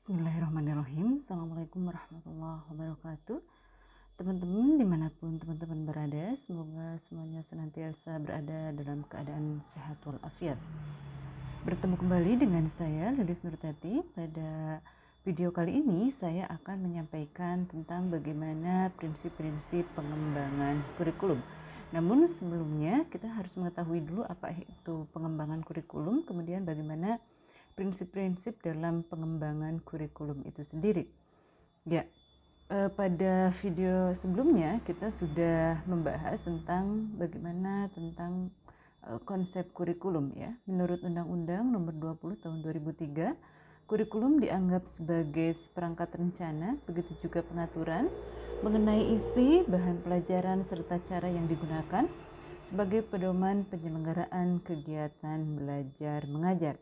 Bismillahirrahmanirrahim. Assalamualaikum warahmatullahi wabarakatuh. Teman-teman dimanapun teman-teman berada, semoga semuanya senantiasa berada dalam keadaan sehat walafiat. Bertemu kembali dengan saya Lilis Nurtati. Pada video kali ini saya akan menyampaikan tentang bagaimana prinsip-prinsip pengembangan kurikulum. Namun sebelumnya kita harus mengetahui dulu apa itu pengembangan kurikulum, kemudian bagaimana prinsip-prinsip dalam pengembangan kurikulum itu sendiri. Ya, pada video sebelumnya kita sudah membahas tentang bagaimana tentang konsep kurikulum ya. Menurut Undang-Undang Nomor 20 Tahun 2003, kurikulum dianggap sebagai seperangkat rencana, begitu juga pengaturan mengenai isi, bahan pelajaran serta cara yang digunakan sebagai pedoman penyelenggaraan kegiatan belajar mengajar.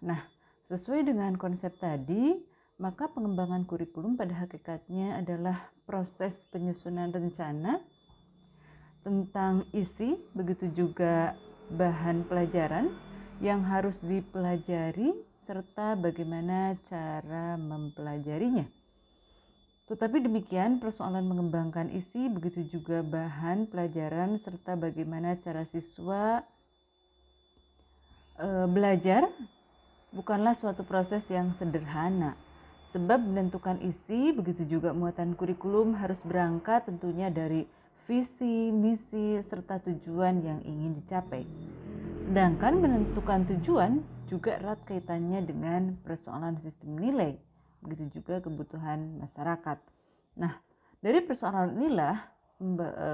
Nah, sesuai dengan konsep tadi, maka pengembangan kurikulum pada hakikatnya adalah proses penyusunan rencana tentang isi, begitu juga bahan pelajaran yang harus dipelajari serta bagaimana cara mempelajarinya. Tetapi demikian, persoalan mengembangkan isi, begitu juga bahan pelajaran serta bagaimana cara siswa belajar bukanlah suatu proses yang sederhana, sebab menentukan isi, begitu juga muatan kurikulum harus berangkat tentunya dari visi, misi, serta tujuan yang ingin dicapai. Sedangkan menentukan tujuan juga erat kaitannya dengan persoalan sistem nilai, begitu juga kebutuhan masyarakat. Nah, dari persoalan inilah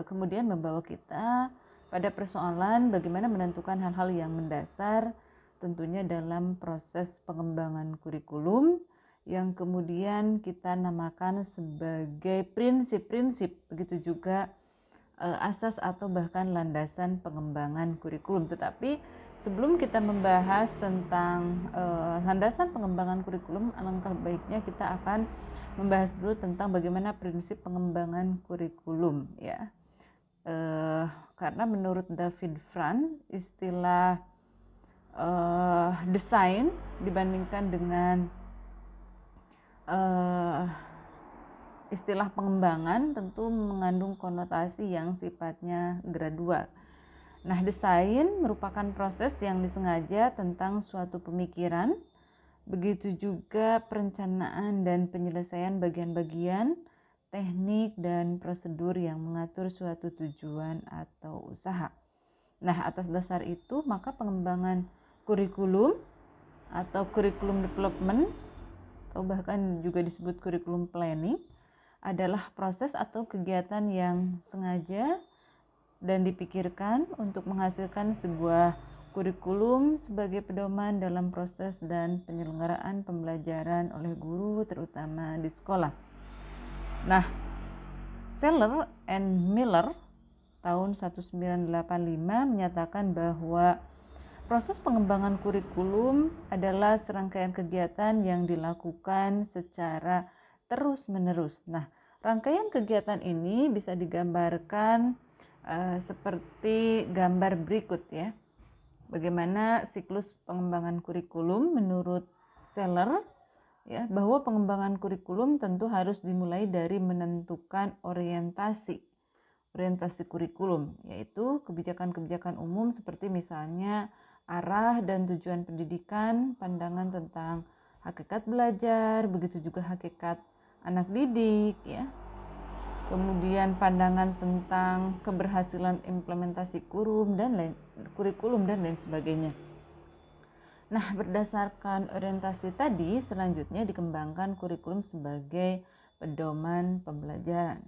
kemudian membawa kita pada persoalan bagaimana menentukan hal-hal yang mendasar tentunya dalam proses pengembangan kurikulum yang kemudian kita namakan sebagai prinsip-prinsip, begitu juga asas atau bahkan landasan pengembangan kurikulum. Tetapi sebelum kita membahas tentang landasan pengembangan kurikulum, alangkah baiknya kita akan membahas dulu tentang bagaimana prinsip pengembangan kurikulum ya. Karena menurut David Frank, istilah desain dibandingkan dengan istilah pengembangan tentu mengandung konotasi yang sifatnya gradual. Nah, desain merupakan proses yang disengaja tentang suatu pemikiran, begitu juga perencanaan dan penyelesaian bagian-bagian, teknik dan prosedur yang mengatur suatu tujuan atau usaha. Nah, atas dasar itu maka pengembangan kurikulum atau curriculum development atau bahkan juga disebut curriculum planning adalah proses atau kegiatan yang sengaja dan dipikirkan untuk menghasilkan sebuah kurikulum sebagai pedoman dalam proses dan penyelenggaraan pembelajaran oleh guru terutama di sekolah. Nah, Seller and Miller tahun 1985 menyatakan bahwa proses pengembangan kurikulum adalah serangkaian kegiatan yang dilakukan secara terus-menerus. Nah, rangkaian kegiatan ini bisa digambarkan seperti gambar berikut ya. Bagaimana siklus pengembangan kurikulum menurut Seller ya, bahwa pengembangan kurikulum tentu harus dimulai dari menentukan orientasi kurikulum, yaitu kebijakan-kebijakan umum seperti misalnya arah dan tujuan pendidikan, pandangan tentang hakikat belajar, begitu juga hakikat anak didik ya. Kemudian pandangan tentang keberhasilan implementasi kurikulum dan lain sebagainya. Nah, berdasarkan orientasi tadi, selanjutnya dikembangkan kurikulum sebagai pedoman pembelajaran.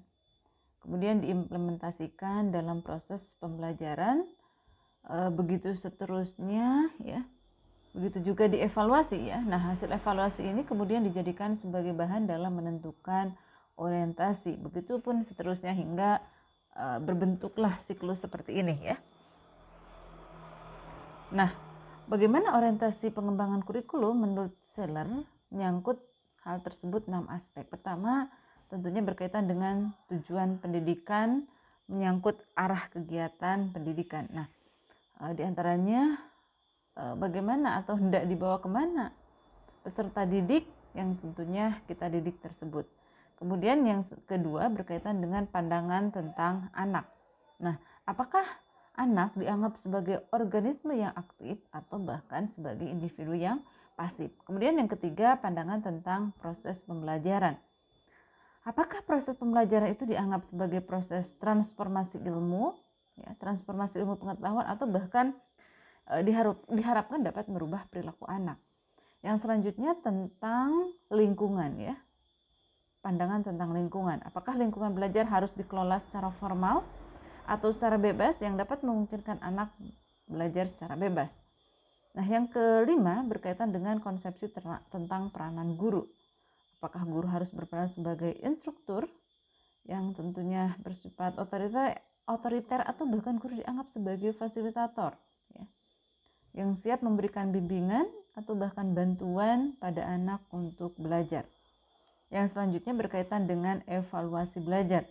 Kemudian diimplementasikan dalam proses pembelajaran, begitu seterusnya ya. Begitu juga dievaluasi ya. Nah, hasil evaluasi ini kemudian dijadikan sebagai bahan dalam menentukan orientasi. Begitupun seterusnya hingga berbentuklah siklus seperti ini ya. Nah, bagaimana orientasi pengembangan kurikulum menurut Seller menyangkut hal tersebut 6 aspek. Pertama, tentunya berkaitan dengan tujuan pendidikan, menyangkut arah kegiatan pendidikan. Nah, di antaranya bagaimana atau hendak dibawa kemana peserta didik yang tentunya kita didik tersebut. Kemudian yang kedua berkaitan dengan pandangan tentang anak. Nah, apakah anak dianggap sebagai organisme yang aktif atau bahkan sebagai individu yang pasif? Kemudian yang ketiga, pandangan tentang proses pembelajaran. Apakah proses pembelajaran itu dianggap sebagai proses transformasi ilmu, ya, transformasi ilmu pengetahuan, atau bahkan diharapkan dapat merubah perilaku anak? Yang selanjutnya tentang lingkungan, ya. Pandangan tentang lingkungan. Apakah lingkungan belajar harus dikelola secara formal atau secara bebas yang dapat memungkinkan anak belajar secara bebas? Nah, yang kelima berkaitan dengan konsepsi tentang peranan guru. Apakah guru harus berperan sebagai instruktur yang tentunya bersifat otoriter atau bahkan guru dianggap sebagai fasilitator, ya, yang siap memberikan bimbingan atau bahkan bantuan pada anak untuk belajar. Yang selanjutnya berkaitan dengan evaluasi belajar.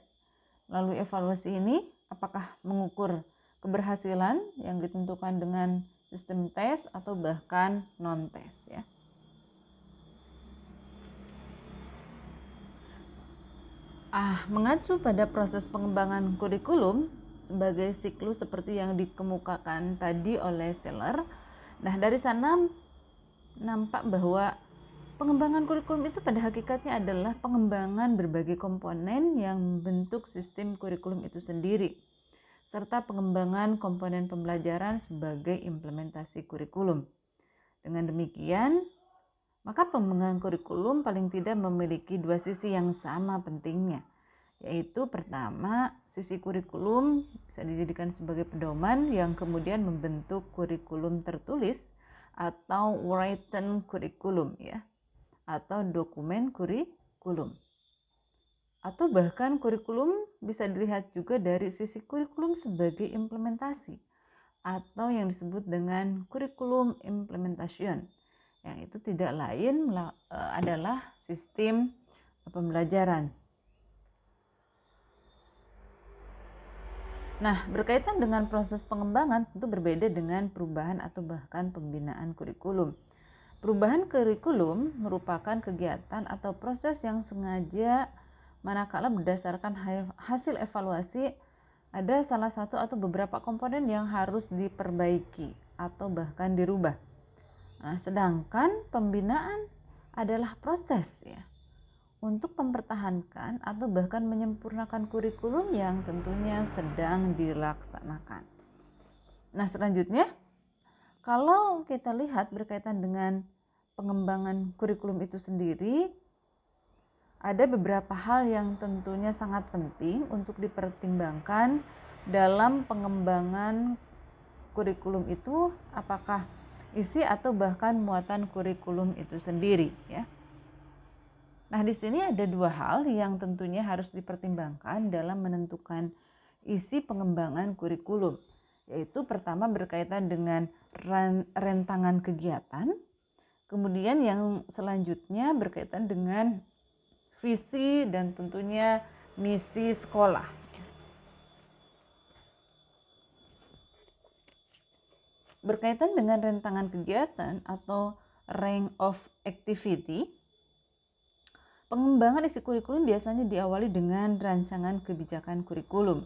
Lalu evaluasi ini apakah mengukur keberhasilan yang ditentukan dengan sistem tes atau bahkan non-tes, ya. Mengacu pada proses pengembangan kurikulum sebagai siklus seperti yang dikemukakan tadi oleh Seller. Nah, dari sana nampak bahwa pengembangan kurikulum itu pada hakikatnya adalah pengembangan berbagai komponen yang membentuk sistem kurikulum itu sendiri, serta pengembangan komponen pembelajaran sebagai implementasi kurikulum. Dengan demikian, maka pengembangan kurikulum paling tidak memiliki dua sisi yang sama pentingnya, yaitu pertama, sisi kurikulum bisa dijadikan sebagai pedoman yang kemudian membentuk kurikulum tertulis atau written curriculum, ya, atau dokumen kurikulum. Atau bahkan kurikulum bisa dilihat juga dari sisi kurikulum sebagai implementasi atau yang disebut dengan kurikulum implementation, yang itu tidak lain adalah sistem pembelajaran. Nah, berkaitan dengan proses pengembangan tentu berbeda dengan perubahan atau bahkan pembinaan kurikulum. Perubahan kurikulum merupakan kegiatan atau proses yang sengaja manakala berdasarkan hasil evaluasi ada salah satu atau beberapa komponen yang harus diperbaiki atau bahkan dirubah. Nah, sedangkan pembinaan adalah proses, ya, untuk mempertahankan atau bahkan menyempurnakan kurikulum yang tentunya sedang dilaksanakan. Nah, selanjutnya kalau kita lihat berkaitan dengan pengembangan kurikulum itu sendiri, ada beberapa hal yang tentunya sangat penting untuk dipertimbangkan dalam pengembangan kurikulum itu, apakah isi atau bahkan muatan kurikulum itu sendiri, ya. Nah, di sini ada dua hal yang tentunya harus dipertimbangkan dalam menentukan isi pengembangan kurikulum, yaitu pertama berkaitan dengan rentangan kegiatan, kemudian yang selanjutnya berkaitan dengan visi dan tentunya misi sekolah. Berkaitan dengan rentangan kegiatan atau range of activity, pengembangan isi kurikulum biasanya diawali dengan rancangan kebijakan kurikulum.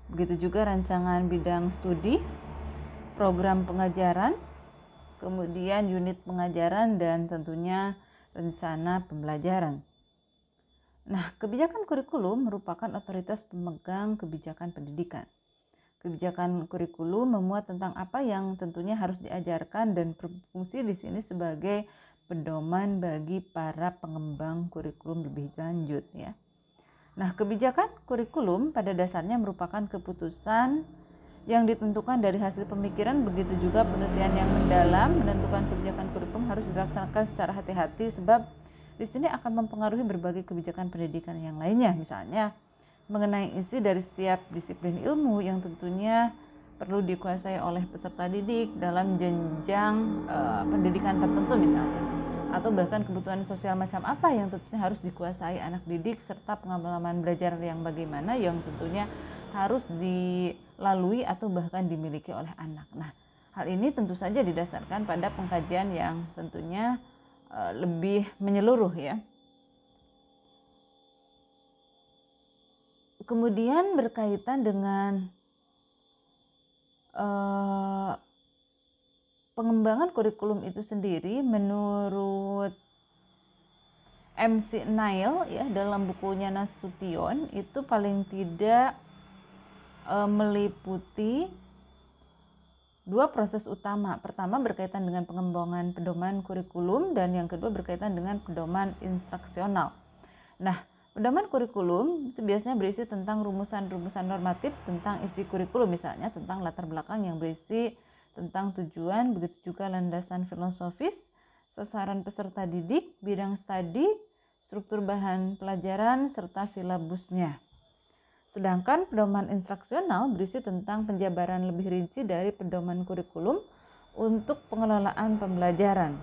Begitu juga rancangan bidang studi, program pengajaran, kemudian unit pengajaran, dan tentunya rencana pembelajaran. Nah, kebijakan kurikulum merupakan otoritas pemegang kebijakan pendidikan. Kebijakan kurikulum memuat tentang apa yang tentunya harus diajarkan dan berfungsi di sini sebagai pedoman bagi para pengembang kurikulum lebih lanjut, ya. Nah, kebijakan kurikulum pada dasarnya merupakan keputusan yang ditentukan dari hasil pemikiran, begitu juga penelitian yang mendalam. Menentukan kebijakan kurikulum harus dilaksanakan secara hati-hati sebab di sini akan mempengaruhi berbagai kebijakan pendidikan yang lainnya, misalnya mengenai isi dari setiap disiplin ilmu yang tentunya perlu dikuasai oleh peserta didik dalam jenjang pendidikan tertentu misalnya, atau bahkan kebutuhan sosial macam apa yang tentunya harus dikuasai anak didik, serta pengalaman belajar yang bagaimana yang tentunya harus dilalui atau bahkan dimiliki oleh anak. Nah, hal ini tentu saja didasarkan pada pengkajian yang tentunya lebih menyeluruh ya. Kemudian berkaitan dengan pengembangan kurikulum itu sendiri, menurut MC Nail ya dalam bukunya Nasution itu paling tidak meliputi 2 proses utama. Pertama berkaitan dengan pengembangan pedoman kurikulum dan yang kedua berkaitan dengan pedoman instruksional. Nah, pedoman kurikulum itu biasanya berisi tentang rumusan-rumusan normatif tentang isi kurikulum, misalnya tentang latar belakang yang berisi tentang tujuan, begitu juga landasan filosofis, sasaran peserta didik, bidang studi, struktur bahan pelajaran, serta silabusnya. Sedangkan pedoman instruksional berisi tentang penjabaran lebih rinci dari pedoman kurikulum untuk pengelolaan pembelajaran.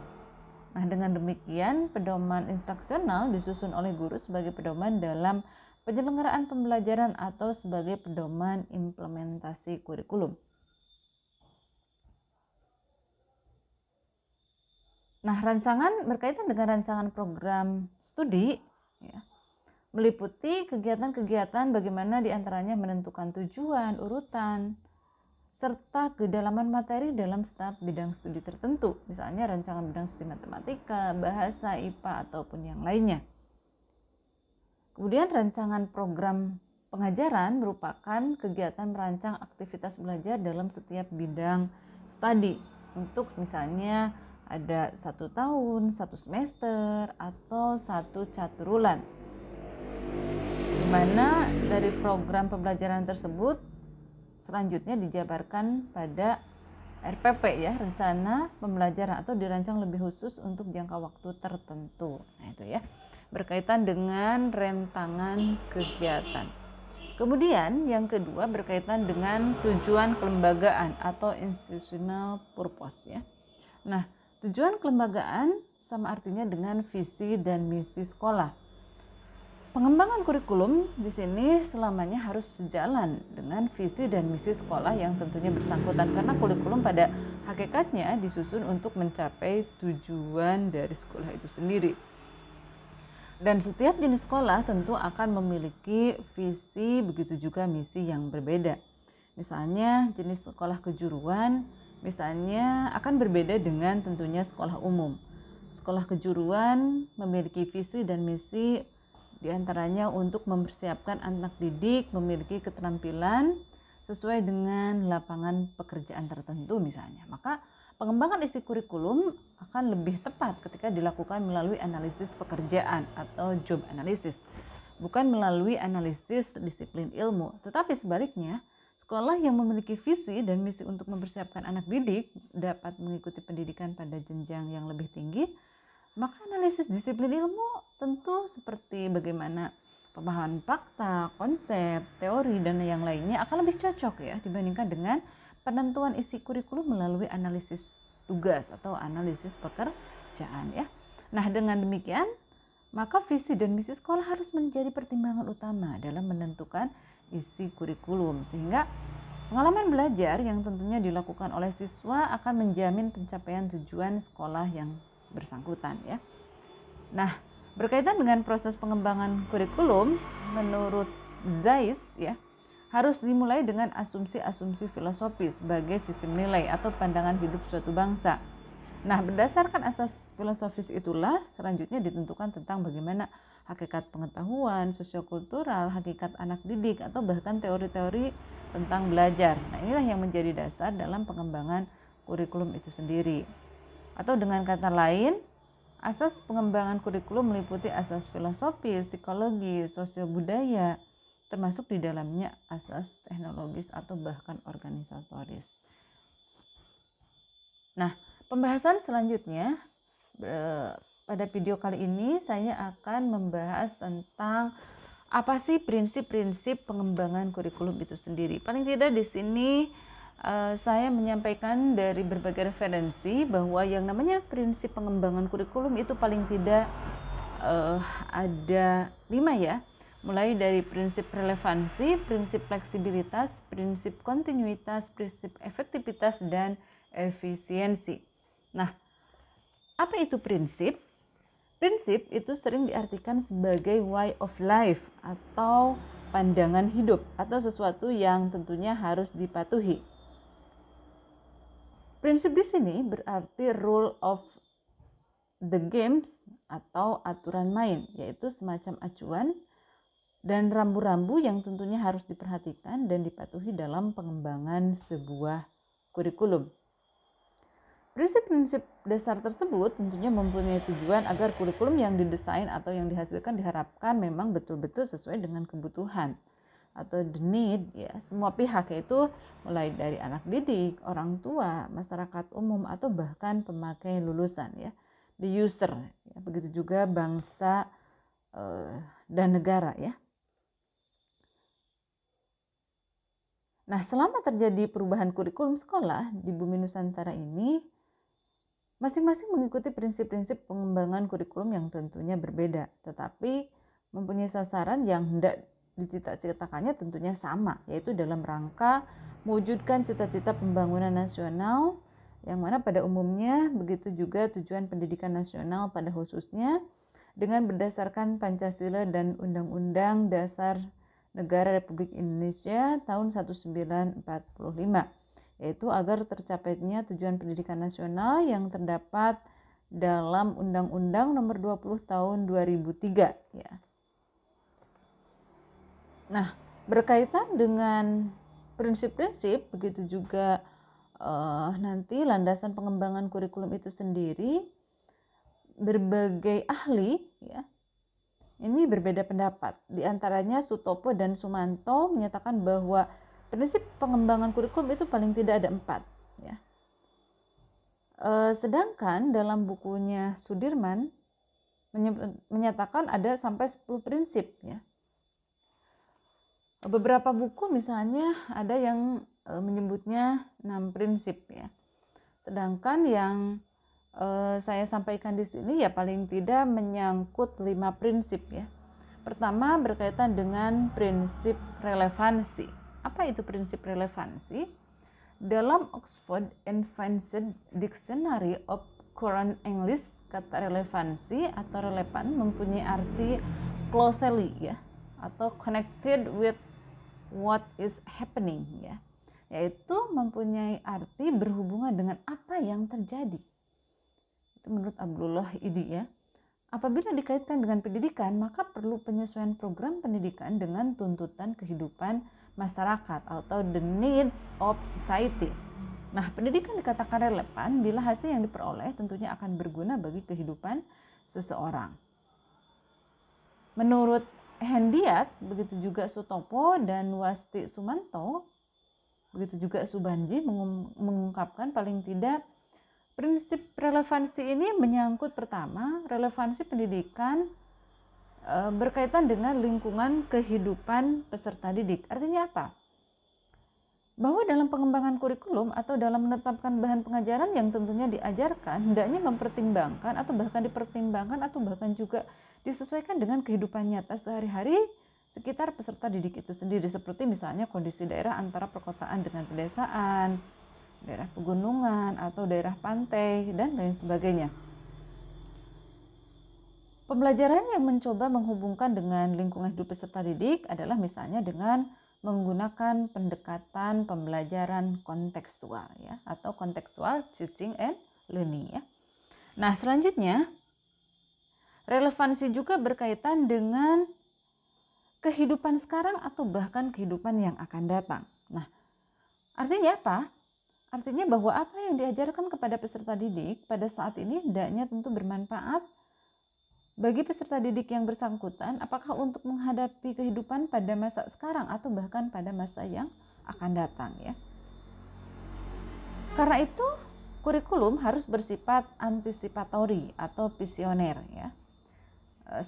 Nah, dengan demikian, pedoman instruksional disusun oleh guru sebagai pedoman dalam penyelenggaraan pembelajaran atau sebagai pedoman implementasi kurikulum. Nah, rancangan berkaitan dengan rancangan program studi ya, meliputi kegiatan-kegiatan bagaimana diantaranya menentukan tujuan, urutan, serta kedalaman materi dalam setiap bidang studi tertentu, misalnya rancangan bidang studi matematika, bahasa, IPA, ataupun yang lainnya. Kemudian rancangan program pengajaran merupakan kegiatan merancang aktivitas belajar dalam setiap bidang studi untuk misalnya ada 1 tahun, 1 semester, atau 1 caturbulan. Di mana dari program pembelajaran tersebut selanjutnya dijabarkan pada RPP ya, rencana pembelajaran, atau dirancang lebih khusus untuk jangka waktu tertentu. Nah, itu ya, berkaitan dengan rentangan kegiatan. Kemudian yang kedua berkaitan dengan tujuan kelembagaan atau institutional purpose ya. Nah, tujuan kelembagaan sama artinya dengan visi dan misi sekolah. Pengembangan kurikulum di sini selamanya harus sejalan dengan visi dan misi sekolah yang tentunya bersangkutan, karena kurikulum pada hakikatnya disusun untuk mencapai tujuan dari sekolah itu sendiri. Dan setiap jenis sekolah tentu akan memiliki visi, begitu juga misi yang berbeda. Misalnya jenis sekolah kejuruan misalnya akan berbeda dengan tentunya sekolah umum. Sekolah kejuruan memiliki visi dan misi diantaranya untuk mempersiapkan anak didik memiliki keterampilan sesuai dengan lapangan pekerjaan tertentu misalnya. Maka pengembangan isi kurikulum akan lebih tepat ketika dilakukan melalui analisis pekerjaan atau job analysis, bukan melalui analisis disiplin ilmu. Tetapi sebaliknya, sekolah yang memiliki visi dan misi untuk mempersiapkan anak didik dapat mengikuti pendidikan pada jenjang yang lebih tinggi, maka analisis disiplin ilmu tentu seperti bagaimana pemahaman fakta, konsep, teori, dan yang lainnya akan lebih cocok ya dibandingkan dengan penentuan isi kurikulum melalui analisis tugas atau analisis pekerjaan ya. Nah, dengan demikian, maka visi dan misi sekolah harus menjadi pertimbangan utama dalam menentukan isi kurikulum, sehingga pengalaman belajar yang tentunya dilakukan oleh siswa akan menjamin pencapaian tujuan sekolah yang bersangkutan ya. Nah, berkaitan dengan proses pengembangan kurikulum menurut Zeiss ya, harus dimulai dengan asumsi-asumsi filosofis sebagai sistem nilai atau pandangan hidup suatu bangsa. Nah, berdasarkan asas filosofis itulah selanjutnya ditentukan tentang bagaimana hakikat pengetahuan, sosiokultural, hakikat anak didik, atau bahkan teori-teori tentang belajar. Nah, inilah yang menjadi dasar dalam pengembangan kurikulum itu sendiri. Atau dengan kata lain, asas pengembangan kurikulum meliputi asas filosofis, psikologi, sosiobudaya, termasuk di dalamnya asas teknologis atau bahkan organisatoris. Nah, pembahasan selanjutnya pada video kali ini saya akan membahas tentang apa sih prinsip-prinsip pengembangan kurikulum itu sendiri. Paling tidak di sini saya menyampaikan dari berbagai referensi bahwa yang namanya prinsip pengembangan kurikulum itu paling tidak ada 5 ya. Mulai dari prinsip relevansi, prinsip fleksibilitas, prinsip kontinuitas, prinsip efektivitas, dan efisiensi. Nah, apa itu prinsip? Prinsip itu sering diartikan sebagai way of life atau pandangan hidup atau sesuatu yang tentunya harus dipatuhi. Prinsip di sini berarti rule of the games atau aturan main, yaitu semacam acuan dan rambu-rambu yang tentunya harus diperhatikan dan dipatuhi dalam pengembangan sebuah kurikulum. Prinsip-prinsip dasar tersebut tentunya mempunyai tujuan agar kurikulum yang didesain atau yang dihasilkan diharapkan memang betul-betul sesuai dengan kebutuhan atau the need ya semua pihak, yaitu mulai dari anak didik, orang tua, masyarakat umum atau bahkan pemakai lulusan ya, the user ya, begitu juga bangsa dan negara ya. Nah, selama terjadi perubahan kurikulum sekolah di bumi Nusantara ini, masing-masing mengikuti prinsip-prinsip pengembangan kurikulum yang tentunya berbeda, tetapi mempunyai sasaran yang hendak dicita-citakannya tentunya sama, yaitu dalam rangka mewujudkan cita-cita pembangunan nasional, yang mana pada umumnya begitu juga tujuan pendidikan nasional pada khususnya, dengan berdasarkan Pancasila dan Undang-Undang Dasar Negara Republik Indonesia tahun 1945. Yaitu agar tercapainya tujuan pendidikan nasional yang terdapat dalam Undang-Undang Nomor 20 Tahun 2003 ya. Nah, berkaitan dengan prinsip-prinsip begitu juga nanti landasan pengembangan kurikulum itu sendiri, berbagai ahli ya ini berbeda pendapat. Di antaranya Sutopo dan Sumanto menyatakan bahwa prinsip pengembangan kurikulum itu paling tidak ada 4 ya. Sedangkan dalam bukunya Sudirman menyatakan ada sampai 10 prinsip ya. Beberapa buku misalnya ada yang menyebutnya 6 prinsip ya. Sedangkan yang saya sampaikan di sini ya paling tidak menyangkut 5 prinsip ya. Pertama berkaitan dengan prinsip relevansi. Apa itu prinsip relevansi? Dalam Oxford Advanced Dictionary of Current English, kata relevansi atau relevan mempunyai arti closely ya, atau connected with what is happening ya, yaitu mempunyai arti berhubungan dengan apa yang terjadi. Itu menurut Abdullah Idi ya. Apabila dikaitkan dengan pendidikan, maka perlu penyesuaian program pendidikan dengan tuntutan kehidupan masyarakat atau the needs of society. Nah, pendidikan dikatakan relevan bila hasil yang diperoleh tentunya akan berguna bagi kehidupan seseorang. Menurut Hendiat, begitu juga Sutopo dan Wasti Sumanto, begitu juga Subanji mengungkapkan paling tidak prinsip relevansi ini menyangkut pertama, relevansi pendidikan berkaitan dengan lingkungan kehidupan peserta didik. Artinya apa? Bahwa dalam pengembangan kurikulum atau dalam menetapkan bahan pengajaran yang tentunya diajarkan, hendaknya mempertimbangkan atau bahkan dipertimbangkan atau bahkan juga disesuaikan dengan kehidupan nyata sehari-hari sekitar peserta didik itu sendiri. Seperti misalnya kondisi daerah antara perkotaan dengan pedesaan, daerah pegunungan atau daerah pantai dan lain sebagainya. Pembelajaran yang mencoba menghubungkan dengan lingkungan hidup peserta didik adalah misalnya dengan menggunakan pendekatan pembelajaran kontekstual ya, atau contextual teaching and learning ya. Nah, selanjutnya relevansi juga berkaitan dengan kehidupan sekarang atau bahkan kehidupan yang akan datang. Nah, artinya apa? Artinya bahwa apa yang diajarkan kepada peserta didik pada saat ini hendaknya tentu bermanfaat bagi peserta didik yang bersangkutan, apakah untuk menghadapi kehidupan pada masa sekarang atau bahkan pada masa yang akan datang ya. Karena itu, kurikulum harus bersifat antisipatori atau visioner ya.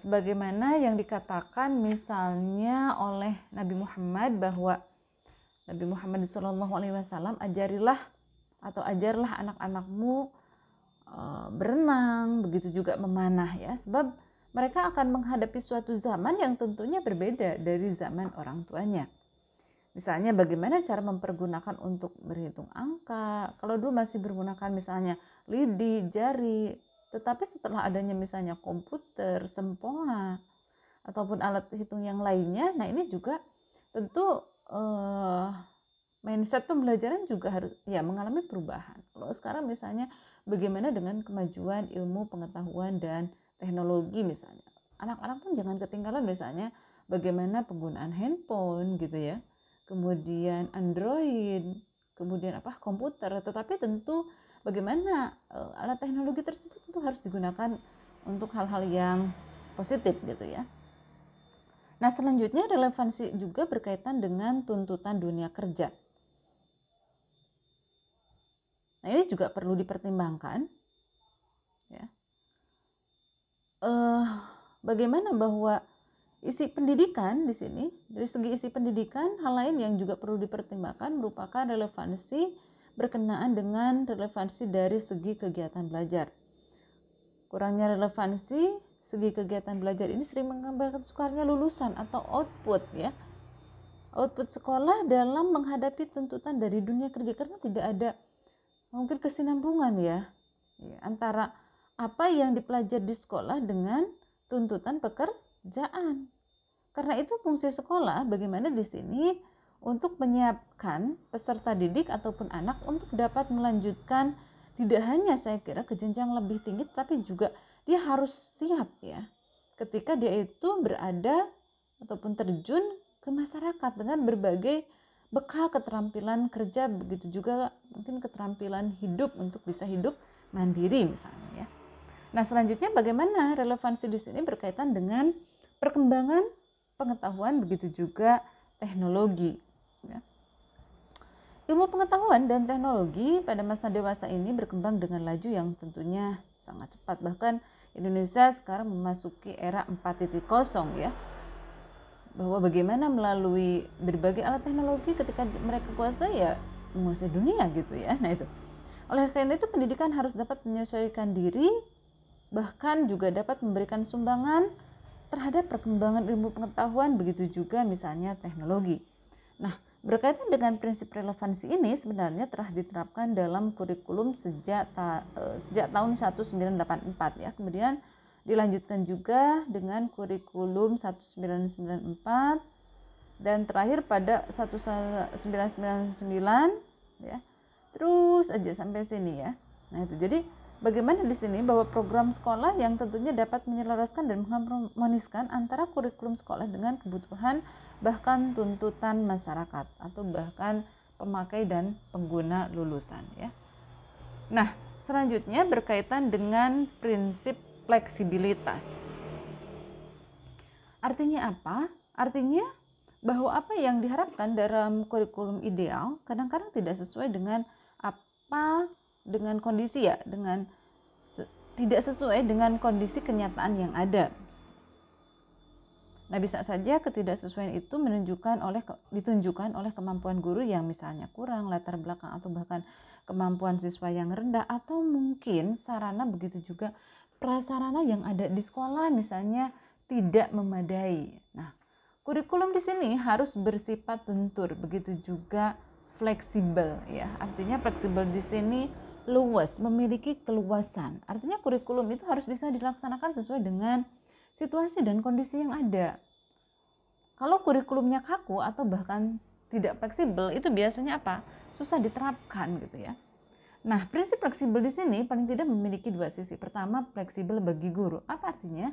Sebagaimana yang dikatakan misalnya oleh Nabi Muhammad bahwa Nabi Muhammad SAW ajarlah anak-anakmu berenang, begitu juga memanah ya, sebab mereka akan menghadapi suatu zaman yang tentunya berbeda dari zaman orang tuanya. Misalnya bagaimana cara mempergunakan untuk berhitung angka. Kalau dulu masih menggunakan misalnya lidi, jari, Tetapi setelah adanya misalnya komputer, sempoa, ataupun alat hitung yang lainnya, nah ini juga tentu mindset pembelajaran juga harus mengalami perubahan. Kalau sekarang misalnya bagaimana dengan kemajuan ilmu pengetahuan dan teknologi misalnya. Anak-anak pun jangan ketinggalan misalnya bagaimana penggunaan handphone gitu ya. Kemudian Android, kemudian komputer, tetapi tentu bagaimana alat teknologi tersebut itu harus digunakan untuk hal-hal yang positif gitu ya. Nah, selanjutnya relevansi juga berkaitan dengan tuntutan dunia kerja. Nah, ini juga perlu dipertimbangkan ya. Bagaimana bahwa isi pendidikan di sini, dari segi isi pendidikan, hal lain yang juga perlu dipertimbangkan merupakan relevansi berkenaan dengan relevansi dari segi kegiatan belajar. Kurangnya relevansi segi kegiatan belajar ini sering mengakibatkan sukarnya lulusan atau output ya. Output sekolah dalam menghadapi tuntutan dari dunia kerja, karena tidak ada mungkin kesinambungan ya antara apa yang dipelajari di sekolah dengan tuntutan pekerjaan. Karena itu fungsi sekolah bagaimana di sini untuk menyiapkan peserta didik ataupun anak untuk dapat melanjutkan tidak hanya saya kira ke jenjang lebih tinggi, tapi juga dia harus siap ya ketika dia itu berada ataupun terjun ke masyarakat dengan berbagai bekal keterampilan kerja, begitu juga mungkin keterampilan hidup untuk bisa hidup mandiri misalnya ya. Nah, selanjutnya bagaimana relevansi di sini berkaitan dengan perkembangan pengetahuan, begitu juga teknologi ya. Ilmu pengetahuan dan teknologi pada masa dewasa ini berkembang dengan laju yang tentunya sangat cepat. Bahkan Indonesia sekarang memasuki era 4.0 ya, bahwa bagaimana melalui berbagai alat teknologi ketika mereka kuasai ya menguasai dunia gitu ya. Nah itu, oleh karena itu pendidikan harus dapat menyesuaikan diri, bahkan juga dapat memberikan sumbangan terhadap perkembangan ilmu pengetahuan, begitu juga misalnya teknologi. Nah, berkaitan dengan prinsip relevansi ini sebenarnya telah diterapkan dalam kurikulum sejak tahun 1984 ya. Kemudian dilanjutkan juga dengan kurikulum 1994 dan terakhir pada 1999 ya. Terus aja sampai sini ya. Nah, itu jadi bagaimana di sini bahwa program sekolah yang tentunya dapat menyelaraskan dan mengharmoniskan antara kurikulum sekolah dengan kebutuhan bahkan tuntutan masyarakat atau bahkan pemakai dan pengguna lulusan ya. Nah, selanjutnya berkaitan dengan prinsip fleksibilitas. Artinya apa? Artinya bahwa apa yang diharapkan dalam kurikulum ideal kadang-kadang tidak sesuai dengan dengan kondisi ya, dengan tidak sesuai dengan kondisi kenyataan yang ada. Nah, bisa saja ketidaksesuaian itu ditunjukkan oleh kemampuan guru yang misalnya kurang, latar belakang atau bahkan kemampuan siswa yang rendah, atau mungkin sarana begitu juga prasarana yang ada di sekolah misalnya tidak memadai. Nah, kurikulum di sini harus bersifat lentur, begitu juga fleksibel ya. Artinya fleksibel di sini luas, memiliki keluasan. Artinya kurikulum itu harus bisa dilaksanakan sesuai dengan situasi dan kondisi yang ada. Kalau kurikulumnya kaku atau bahkan tidak fleksibel, itu biasanya susah diterapkan gitu ya. Nah, prinsip fleksibel di sini paling tidak memiliki dua sisi. Pertama, fleksibel bagi guru. Apa artinya?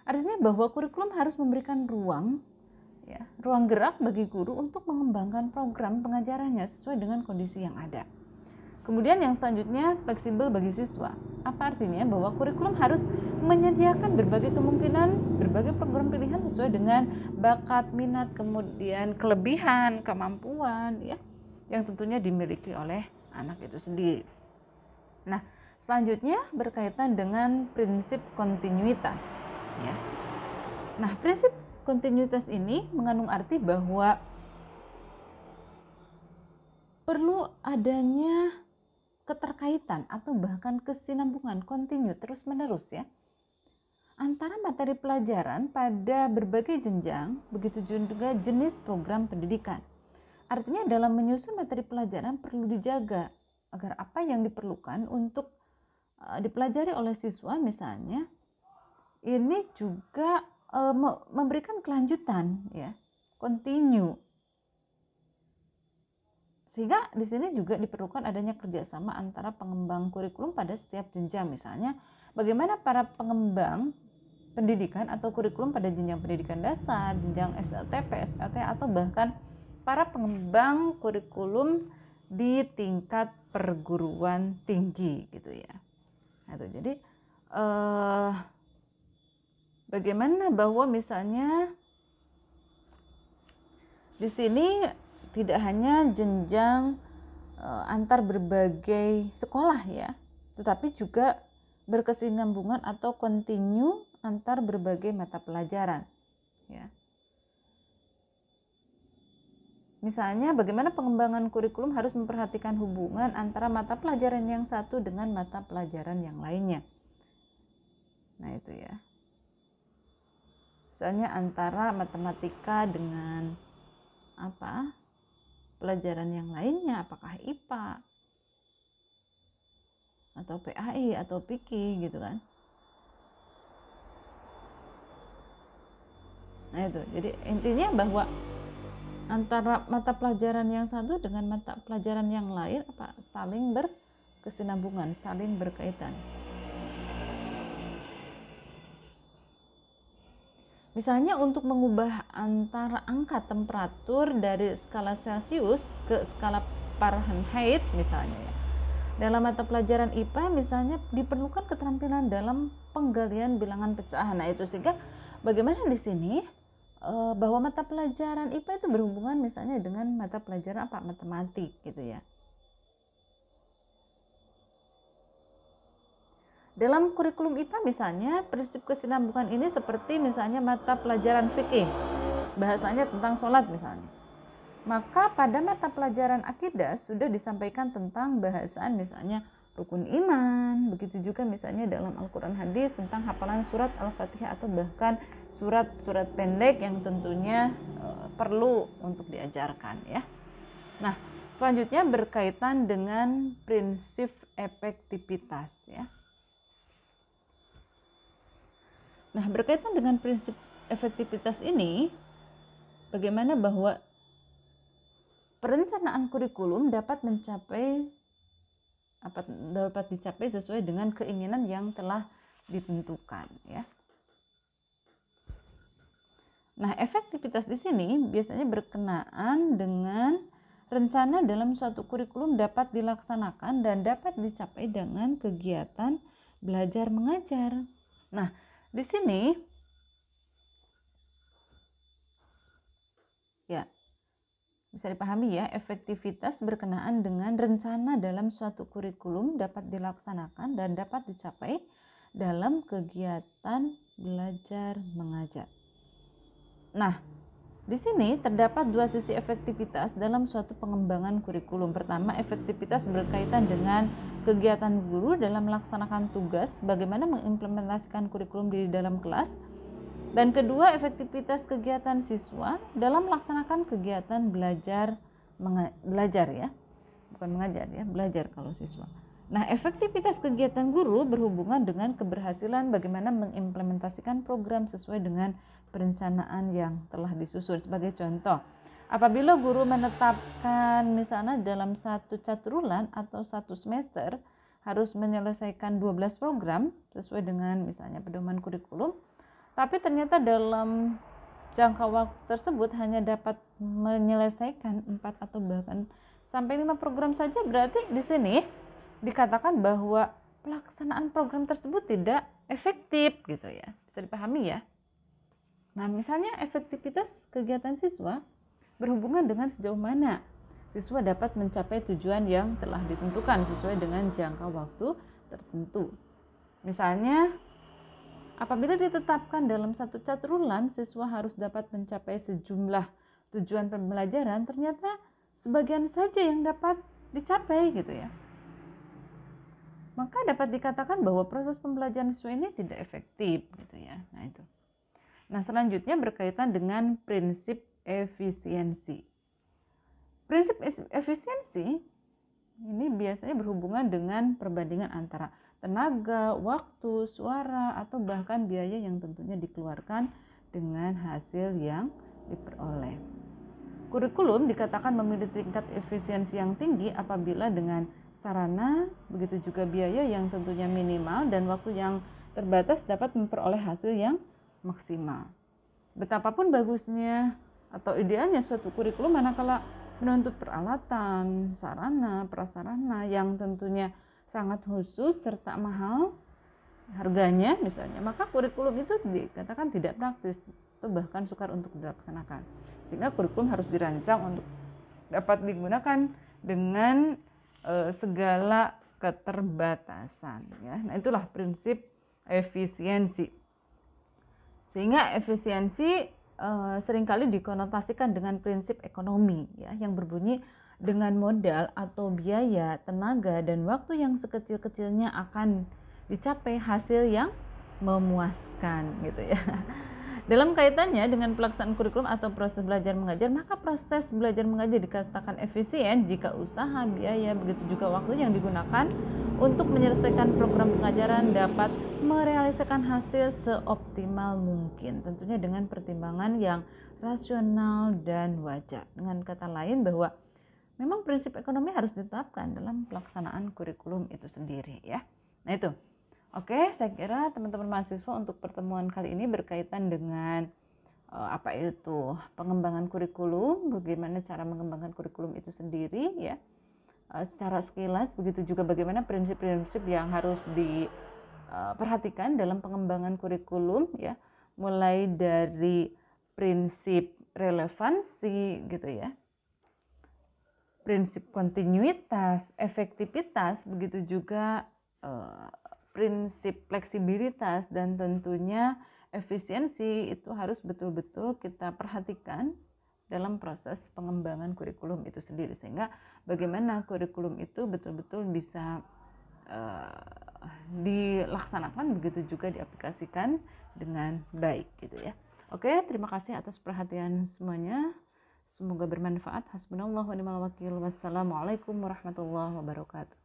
Artinya bahwa kurikulum harus memberikan ruang gerak bagi guru untuk mengembangkan program pengajarannya sesuai dengan kondisi yang ada. Kemudian yang selanjutnya, fleksibel bagi siswa. Apa artinya? Bahwa kurikulum harus menyediakan berbagai kemungkinan, berbagai program pilihan sesuai dengan bakat, minat, kemudian kelebihan, kemampuan ya, yang tentunya dimiliki oleh anak itu sendiri. Nah, selanjutnya berkaitan dengan prinsip kontinuitas ya. Nah, prinsip kontinuitas ini mengandung arti bahwa perlu adanya keterkaitan atau bahkan kesinambungan kontinu terus-menerus ya antara materi pelajaran pada berbagai jenjang, begitu juga jenis program pendidikan. Artinya dalam menyusun materi pelajaran perlu dijaga agar apa yang diperlukan untuk dipelajari oleh siswa misalnya, ini juga memberikan kelanjutan ya, continue. Sehingga di sini juga diperlukan adanya kerjasama antara pengembang kurikulum pada setiap jenjang. Misalnya, bagaimana para pengembang pendidikan atau kurikulum pada jenjang pendidikan dasar, jenjang SLTP, SLT, atau bahkan para pengembang kurikulum di tingkat perguruan tinggi gitu ya. Nah, itu jadi bagaimana bahwa misalnya di sini tidak hanya jenjang antar berbagai sekolah ya, tetapi juga berkesinambungan atau kontinu antar berbagai mata pelajaran ya. Misalnya bagaimana pengembangan kurikulum harus memperhatikan hubungan antara mata pelajaran yang satu dengan mata pelajaran yang lainnya. Nah itu ya. Misalnya antara matematika dengan pelajaran yang lainnya, apakah IPA atau PAI atau PIKI gitu kan. Nah itu, jadi intinya bahwa antara mata pelajaran yang satu dengan mata pelajaran yang lain saling berkesinambungan, saling berkaitan. Misalnya untuk mengubah antara angka temperatur dari skala Celcius ke skala Fahrenheit misalnya ya. Dalam mata pelajaran IPA misalnya diperlukan keterampilan dalam penggalian bilangan pecahan. Nah itu sehingga bagaimana di sini bahwa mata pelajaran IPA itu berhubungan misalnya dengan mata pelajaran matematik gitu ya. Dalam kurikulum IPA misalnya prinsip kesinambungan ini seperti misalnya mata pelajaran fikih, bahasanya tentang sholat misalnya. Maka pada mata pelajaran akidah sudah disampaikan tentang bahasan misalnya rukun iman, begitu juga misalnya dalam Al-Quran hadis tentang hafalan surat Al-Fatihah atau bahkan surat-surat pendek yang tentunya perlu untuk diajarkan ya. Nah, selanjutnya berkaitan dengan prinsip efektivitas ya. Nah, berkaitan dengan prinsip efektivitas ini, bagaimana bahwa perencanaan kurikulum dapat dicapai sesuai dengan keinginan yang telah ditentukan ya. Nah, efektivitas di sini biasanya berkenaan dengan rencana dalam suatu kurikulum dapat dilaksanakan dan dapat dicapai dengan kegiatan belajar mengajar. Nah, di sini ya bisa dipahami ya, efektivitas berkenaan dengan rencana dalam suatu kurikulum dapat dilaksanakan dan dapat dicapai dalam kegiatan belajar mengajar. Nah, di sini terdapat dua sisi efektivitas dalam suatu pengembangan kurikulum. Pertama, efektivitas berkaitan dengan kegiatan guru dalam melaksanakan tugas, bagaimana mengimplementasikan kurikulum di dalam kelas. Dan kedua, efektivitas kegiatan siswa dalam melaksanakan kegiatan belajar ya, bukan mengajar ya, belajar kalau siswa. Nah, efektivitas kegiatan guru berhubungan dengan keberhasilan bagaimana mengimplementasikan program sesuai dengan perencanaan yang telah disusun. Sebagai contoh, apabila guru menetapkan misalnya dalam satu caturbulan atau satu semester harus menyelesaikan 12 program sesuai dengan misalnya pedoman kurikulum, tapi ternyata dalam jangka waktu tersebut hanya dapat menyelesaikan 4 atau bahkan sampai 5 program saja, berarti di sini dikatakan bahwa pelaksanaan program tersebut tidak efektif gitu ya. Bisa dipahami ya. Nah, misalnya efektivitas kegiatan siswa berhubungan dengan sejauh mana siswa dapat mencapai tujuan yang telah ditentukan sesuai dengan jangka waktu tertentu. Misalnya, apabila ditetapkan dalam satu caturbulan siswa harus dapat mencapai sejumlah tujuan pembelajaran, ternyata sebagian saja yang dapat dicapai gitu ya. Maka dapat dikatakan bahwa proses pembelajaran siswa ini tidak efektif gitu ya. Nah, itu. Nah, selanjutnya berkaitan dengan prinsip efisiensi. Prinsip efisiensi ini biasanya berhubungan dengan perbandingan antara tenaga, waktu, suara, atau bahkan biaya yang tentunya dikeluarkan dengan hasil yang diperoleh. Kurikulum dikatakan memiliki tingkat efisiensi yang tinggi apabila dengan sarana, begitu juga biaya yang tentunya minimal dan waktu yang terbatas dapat memperoleh hasil yang maksimal. Betapapun bagusnya atau idealnya suatu kurikulum manakala menuntut peralatan, sarana, prasarana yang tentunya sangat khusus serta mahal harganya misalnya, maka kurikulum itu dikatakan tidak praktis atau bahkan sukar untuk dilaksanakan. Sehingga kurikulum harus dirancang untuk dapat digunakan dengan segala keterbatasan ya. Nah, itulah prinsip efisiensi. Sehingga efisiensi seringkali dikonotasikan dengan prinsip ekonomi ya, yang berbunyi dengan modal atau biaya, tenaga, dan waktu yang sekecil-kecilnya akan dicapai hasil yang memuaskan gitu ya. Dalam kaitannya dengan pelaksanaan kurikulum atau proses belajar mengajar, maka proses belajar mengajar dikatakan efisien jika usaha, biaya, begitu juga waktu yang digunakan untuk menyelesaikan program pengajaran dapat merealisasikan hasil seoptimal mungkin, tentunya dengan pertimbangan yang rasional dan wajar. Dengan kata lain bahwa memang prinsip ekonomi harus ditetapkan dalam pelaksanaan kurikulum itu sendiri ya. Nah itu. Oke, saya kira teman-teman mahasiswa untuk pertemuan kali ini berkaitan dengan apa itu pengembangan kurikulum, bagaimana cara mengembangkan kurikulum itu sendiri ya. Secara sekilas, begitu juga bagaimana prinsip-prinsip yang harus diperhatikan dalam pengembangan kurikulum ya, mulai dari prinsip relevansi gitu ya, prinsip kontinuitas, efektivitas, begitu juga prinsip fleksibilitas, dan tentunya efisiensi itu harus betul-betul kita perhatikan dalam proses pengembangan kurikulum itu sendiri, sehingga bagaimana kurikulum itu betul-betul bisa dilaksanakan, begitu juga diaplikasikan dengan baik gitu ya. Oke, terima kasih atas perhatian semuanya. Semoga bermanfaat. Hasbunallahu wa ni'mal wakil. Wassalamualaikum warahmatullahi wabarakatuh.